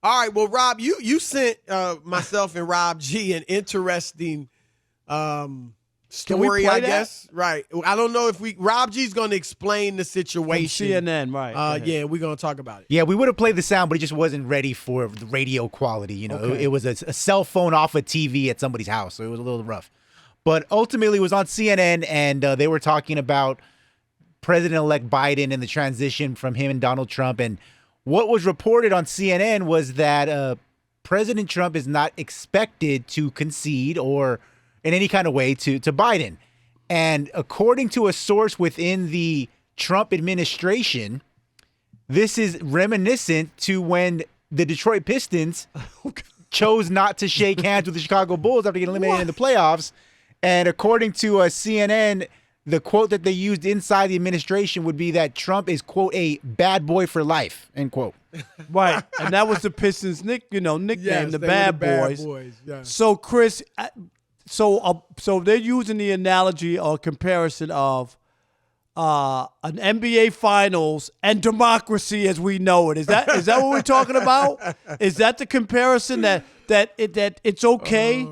All right. Well, Rob, you sent myself and Rob G an interesting story, I guess. Right. I don't know if Rob G's going to explain the situation. From CNN, right. Yeah, we're going to talk about it. Yeah, we would have played the sound, but it just wasn't ready for the radio quality. You know, Okay. it was a cell phone off a TV at somebody's house, so it was a little rough. But ultimately, it was on CNN, and they were talking about President-elect Biden and the transition from him and Donald Trump. And what was reported on CNN was that President Trump is not expected to concede or in any kind of way to Biden. And according to a source within the Trump administration, this is reminiscent to when the Detroit Pistons chose not to shake hands with the Chicago Bulls after getting eliminated in the playoffs. And according to CNN, the quote that they used inside the administration would be that Trump is, quote, a bad boy for life, end quote. Right. And that was the Pistons' nickname, Yes, the they Bad were the Boys. Bad Boys. Yeah. So, Chris, so they're using the analogy or comparison of an NBA Finals and democracy as we know it. Is that what we're talking about? Is that the comparison that it's okay?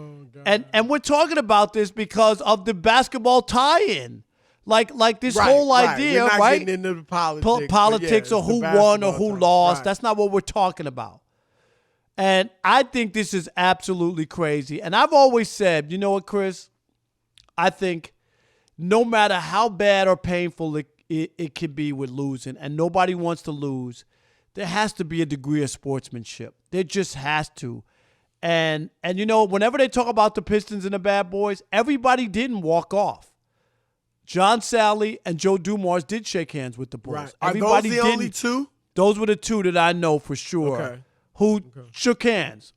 And we're talking about this because of the basketball tie-in. Like this whole idea, We're not right? getting into the politics. Politics but or who it's won the or who basketball lost. time. That's not what we're talking about. And I think this is absolutely crazy. And I've always said, you know what, Chris? I think no matter how bad or painful it can be with losing, and nobody wants to lose, there has to be a degree of sportsmanship. There just has to. And you know, whenever they talk about the Pistons and the Bad Boys, everybody didn't walk off. John Sally and Joe Dumars did shake hands with the Bulls. Right. Are Everybody those the only two? Those were the two that I know for sure who shook hands.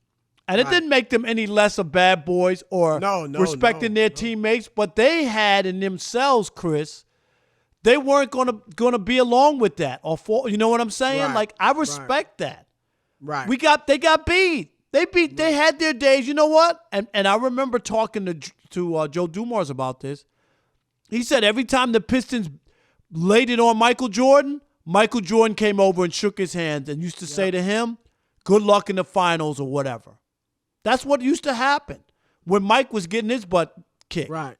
And it didn't make them any less of bad boys or respecting their teammates, but they had in themselves, Chris, they weren't gonna be along with that. You know what I'm saying? Right. Like, I respect that. Right. They got beat. They had their days. You know what? And I remember talking to Joe Dumars about this. He said every time the Pistons laid it on Michael Jordan came over and shook his hand and used to say to him, "Good luck in the finals," or whatever. That's what used to happen when Mike was getting his butt kicked. Right.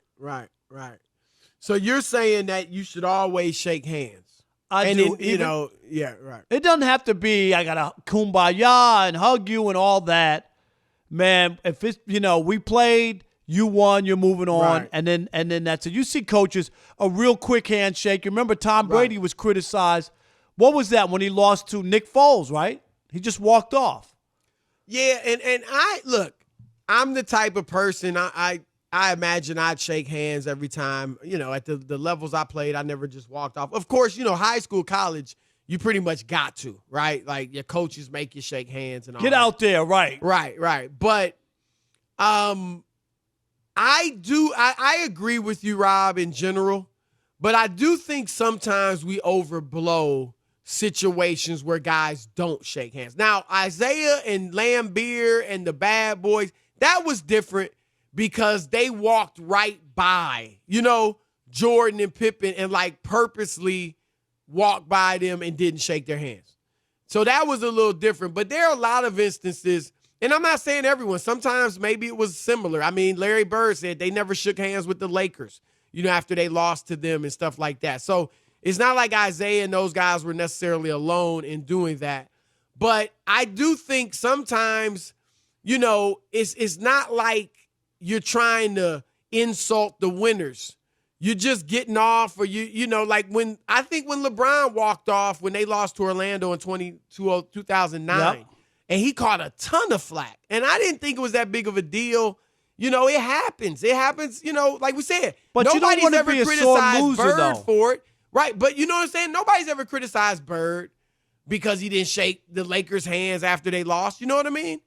So you're saying that you should always shake hands. I do. Right. It doesn't have to be, I got to kumbaya and hug you and all that. Man, if it's, we played, you won, you're moving on, Right. and then that's it. You see coaches, a real quick handshake. You remember Tom Brady was criticized. What was that when he lost to Nick Foles, right? He just walked off. Yeah, and I'm the type of person, I imagine I'd shake hands every time, at the levels I played, I never just walked off. Of course, high school, college, you pretty much got to, right? Like your coaches make you shake hands and all Get that. out there, right. Right. But I agree with you, Rob, in general, but I do think sometimes we overblow situations where guys don't shake hands. Now, Isaiah and Lambeer and the Bad Boys, that was different because they walked right by, Jordan and Pippen and purposely walked by them and didn't shake their hands. So that was a little different. But there are a lot of instances, and I'm not saying everyone. Sometimes maybe it was similar. I mean, Larry Bird said they never shook hands with the Lakers, after they lost to them and stuff like that. So it's not like Isaiah and those guys were necessarily alone in doing that. But I do think sometimes, it's not like you're trying to insult the winners. You're just getting off, or like when LeBron walked off when they lost to Orlando in 2009, and he caught a ton of flack. And I didn't think it was that big of a deal. It happens. It happens, like we said. But nobody's you don't ever be a sore criticized loser, Bird though. for it. Right, but you know what I'm saying? Nobody's ever criticized Bird because he didn't shake the Lakers' hands after they lost. You know what I mean?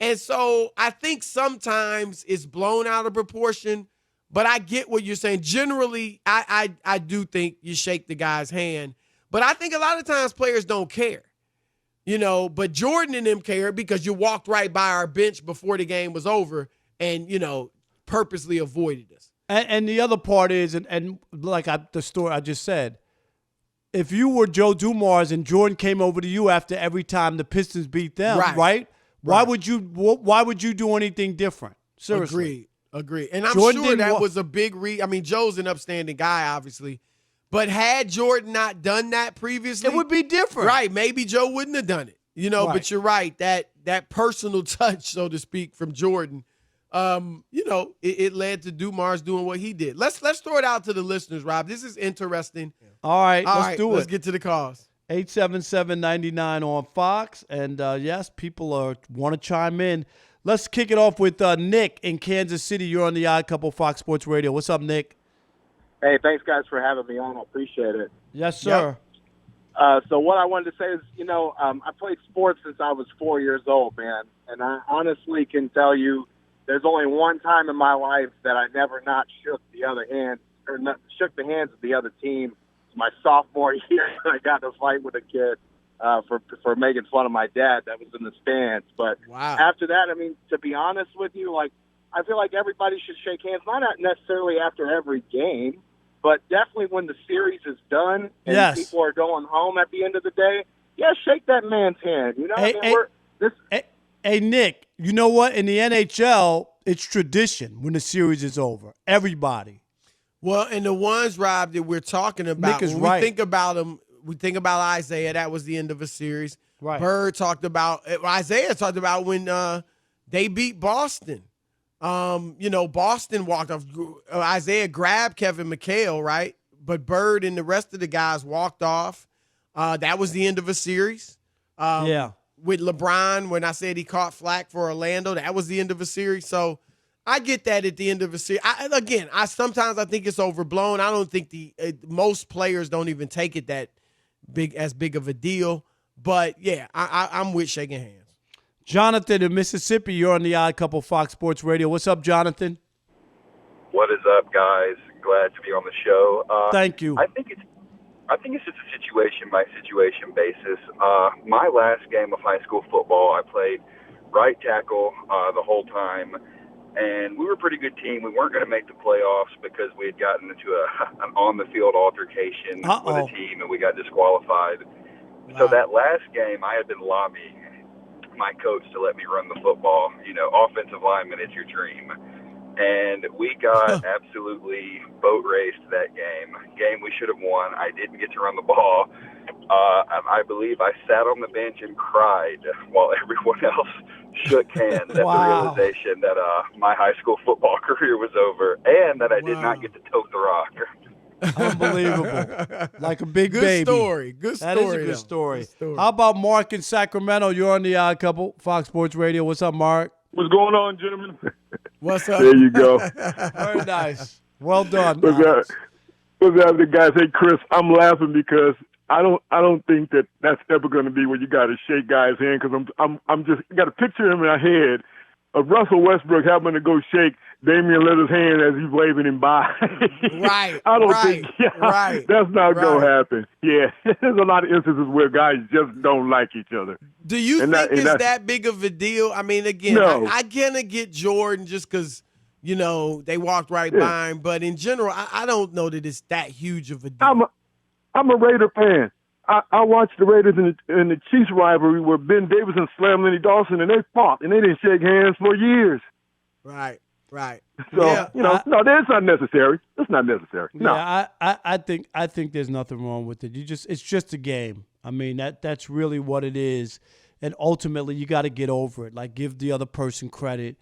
And so I think sometimes it's blown out of proportion, but I get what you're saying. Generally, I do think you shake the guy's hand, but I think a lot of times players don't care. But Jordan and them cared because you walked right by our bench before the game was over and, purposely avoided us. And the other part is, and like the story I just said, if you were Joe Dumars and Jordan came over to you after every time the Pistons beat them, right? Why would you do anything different? Seriously. Agreed. And I'm Jordan sure that was a big I mean, Joe's an upstanding guy, obviously. But had Jordan not done that previously, it would be different. Right. Maybe Joe wouldn't have done it. But you're right. That personal touch, so to speak, from Jordan, it led to Dumars doing what he did. Let's throw it out to the listeners, Rob. This is interesting. All right, let's do it. Let's get to the calls. 877-99 on Fox. And, yes, people want to chime in. Let's kick it off with Nick in Kansas City. You're on the Odd Couple Fox Sports Radio. What's up, Nick? Hey, thanks, guys, for having me on. I appreciate it. Yes, sir. So what I wanted to say is, I played sports since I was 4 years old, man. And I honestly can tell you there's only one time in my life that I never not shook the other hand or not, shook the hands of the other team. It was my sophomore year. I got in a fight with a kid for making fun of my dad that was in the stands. But after that, I mean, to be honest with you, I feel like everybody should shake hands, not necessarily after every game, but definitely when the series is done and people are going home at the end of the day, shake that man's hand. Hey, Nick, you know what? In the NHL, it's tradition when the series is over. Everybody. Well, and the ones, Rob, that we're talking about, Nick is when right. we think about them, we think about Isaiah. That was the end of a series. Right. Isaiah talked about when they beat Boston. Boston walked off. Isaiah grabbed Kevin McHale, right? But Bird and the rest of the guys walked off. That was the end of a series. With LeBron, when I said he caught flack for Orlando, that was the end of a series. So I get that at the end of a series. Sometimes I think it's overblown. I don't think most players don't even take it that big of a deal. But I'm with shaking hands. Jonathan in Mississippi, you're on the Odd Couple Fox Sports Radio. What's up, Jonathan? What is up, guys? Glad to be on the show. Thank you. I think it's just a situation by situation basis. My last game of high school football, I played right tackle the whole time, and we were a pretty good team. We weren't going to make the playoffs because we had gotten into an on-the-field altercation with a team, and we got disqualified. Wow. So that last game, I had been lobbying my coach to let me run the football. Offensive lineman, it's your dream. And we got absolutely boat raced that game we should have won. I didn't get to run the ball. I believe I sat on the bench and cried while everyone else shook hands at the realization that my high school football career was over and that I did not get to tote the rock. Unbelievable. Like a big baby. Good story. That is a good story. How about Mark in Sacramento? You're on the Odd Couple, Fox Sports Radio. What's up, Mark? What's going on, gentlemen? What's up? There you go. Very nice. Well done. What's up, guys? Hey, Chris, I'm laughing because I don't think that's ever going to be where you got to shake guys' hand because I'm just got a picture in my head of Russell Westbrook having to go shake Damian Lillard's hand as he's waving him by. Right. I don't think that's not going to happen. Yeah, there's a lot of instances where guys just don't like each other. Do you think it's that big of a deal? I mean, again, no. I gonna get Jordan just because, they walked right by him. But in general, I don't know that it's that huge of a deal. I'm a Raider fan. I watched the Raiders in the Chiefs rivalry where Ben Davidson slammed Lenny Dawson, and they fought, and they didn't shake hands for years. Right. So, no, that's not necessary. That's not necessary. No. Yeah, I think there's nothing wrong with it. It's just a game. I mean, that's really what it is. And ultimately, you got to get over it. Like, give the other person credit.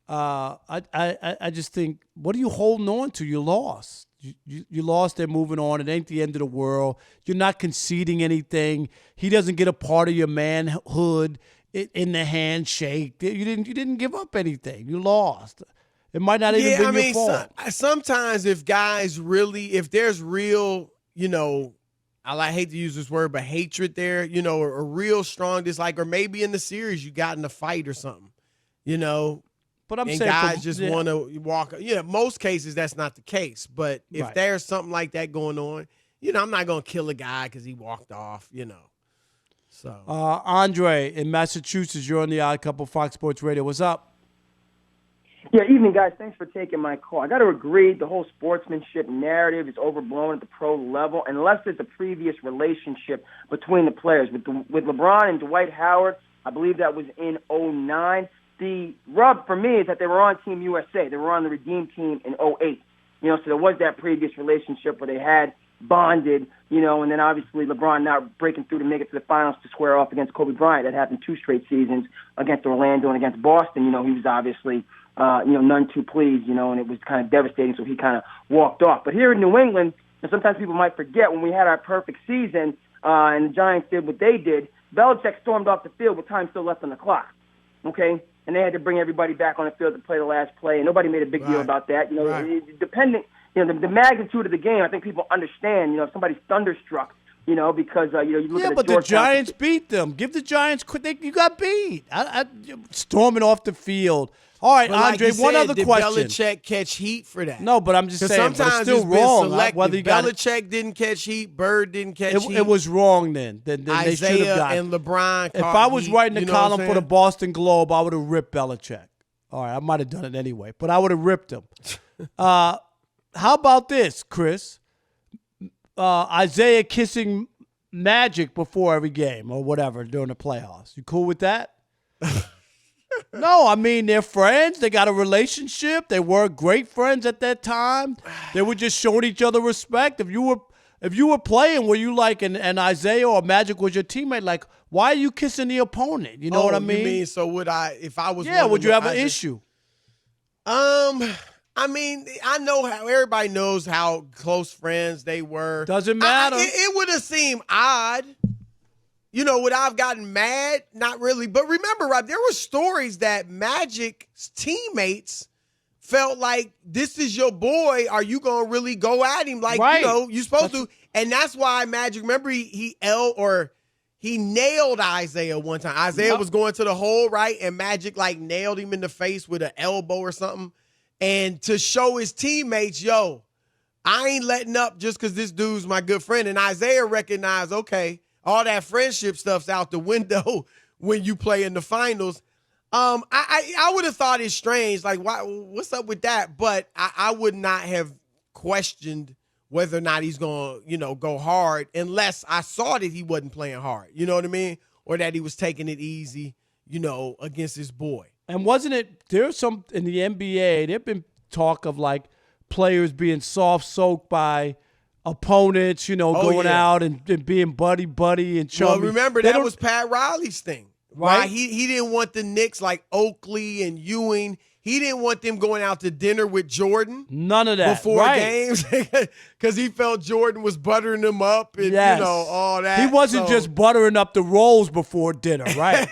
I just think, what are you holding on to? You lost. You lost. They're moving on. It ain't the end of the world. You're not conceding anything. He doesn't get a part of your manhood in the handshake. You didn't give up anything. You lost. It might not even be your fault. Sometimes if there's real, I hate to use this word, but hatred there, a real strong dislike, or maybe in the series you got in a fight or something, But I'm saying guys just want to walk. Most cases that's not the case. But if there's something like that going on, I'm not going to kill a guy because he walked off, So Andre in Massachusetts, you're on the Odd Couple Fox Sports Radio. What's up? Yeah, evening, guys. Thanks for taking my call. I got to agree, the whole sportsmanship narrative is overblown at the pro level, unless there's a previous relationship between the players. With LeBron and Dwight Howard, I believe that was in '09. The rub for me is that they were on Team USA. They were on the Redeem team in '08. So there was that previous relationship where they had bonded, and then obviously LeBron not breaking through to make it to the finals to square off against Kobe Bryant. That happened 2 straight seasons against Orlando and against Boston. He was obviously none too pleased, and it was kind of devastating, so he kind of walked off. But here in New England, and sometimes people might forget, when we had our perfect season and the Giants did what they did, Belichick stormed off the field with time still left on the clock, okay? And they had to bring everybody back on the field to play the last play, and nobody made a big deal about that. Depending, the magnitude of the game, I think people understand, if somebody's thunderstruck, because you look at but the Giants beat them. Give the Giants you got beat. Storming off the field. All right, but Andre, like one said, other question. Did Belichick catch heat for that? No, but I'm just saying, sometimes it's still it's been wrong. selective. Whether you got Belichick didn't catch heat, Bird didn't catch heat. It was wrong then. Then they should have Isaiah got and LeBron. If I was heat, writing a column for the saying? Boston Globe, I would have ripped Belichick. All right, I might have done it anyway, but I would have ripped him. How about this, Chris? Isaiah kissing Magic before every game or whatever during the playoffs. You cool with that? No, I mean, they're friends. They got a relationship. They were great friends at that time. They were just showing each other respect. If you were playing, were you like and Isaiah or Magic was your teammate, like, why are you kissing the opponent? You know what I mean? You mean, so would I, if I was would you have an issue? I mean, I know how everybody knows how close friends they were. Doesn't matter. It would have seemed odd. Would I have gotten mad? Not really. But remember, Rob, there were stories that Magic's teammates felt like, this is your boy. Are you going to really go at him like, you're supposed to? And that's why Magic, remember, he nailed Isaiah one time. Isaiah was going to the hole, right? And Magic, nailed him in the face with an elbow or something. And to show his teammates, I ain't letting up just because this dude's my good friend. And Isaiah recognized, okay, all that friendship stuff's out the window when you play in the finals. I would have thought it's strange, like, what's up with that? But I would not have questioned whether or not he's going to, go hard unless I saw that he wasn't playing hard. You know what I mean? Or that he was taking it easy, against his boy. And wasn't it, there's some, in the NBA, there've been talk of, players being soft-soaked by opponents, going out and being buddy and chummy. Well, remember, that was Pat Riley's thing. Right? He didn't want the Knicks like Oakley and Ewing. He didn't want them going out to dinner with Jordan. None of that. Before games because he felt Jordan was buttering them up and, all that. He wasn't just buttering up the rolls before dinner, right?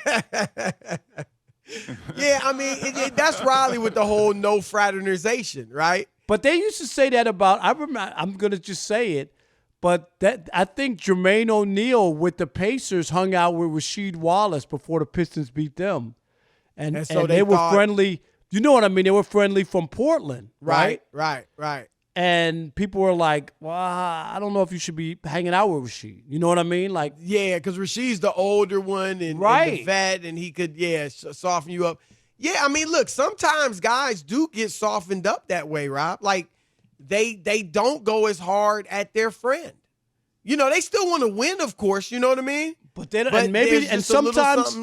Yeah, I mean, that's Riley with the whole no fraternization, right? But they used to say that about, I'm going to just say it, but I think Jermaine O'Neal with the Pacers hung out with Rasheed Wallace before the Pistons beat them. And so they were friendly. You know what I mean? They were friendly from Portland, right? Right. And people were like, well, I don't know if you should be hanging out with Rasheed. You know what I mean? Like, yeah, because Rasheed's the older one and the vet, and he could, soften you up. Yeah, I mean, look, sometimes guys do get softened up that way, Rob. Like, they don't go as hard at their friend. They still want to win, of course, you know what I mean? But they don't, and sometimes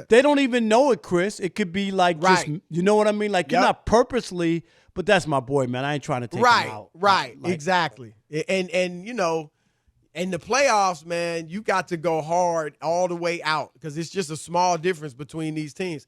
they don't even know it, Chris. It could be like just, you know what I mean? Like, you're not purposely, but that's my boy, man. I ain't trying to take him out. Right, exactly. And in the playoffs, man, you got to go hard all the way out because it's just a small difference between these teams.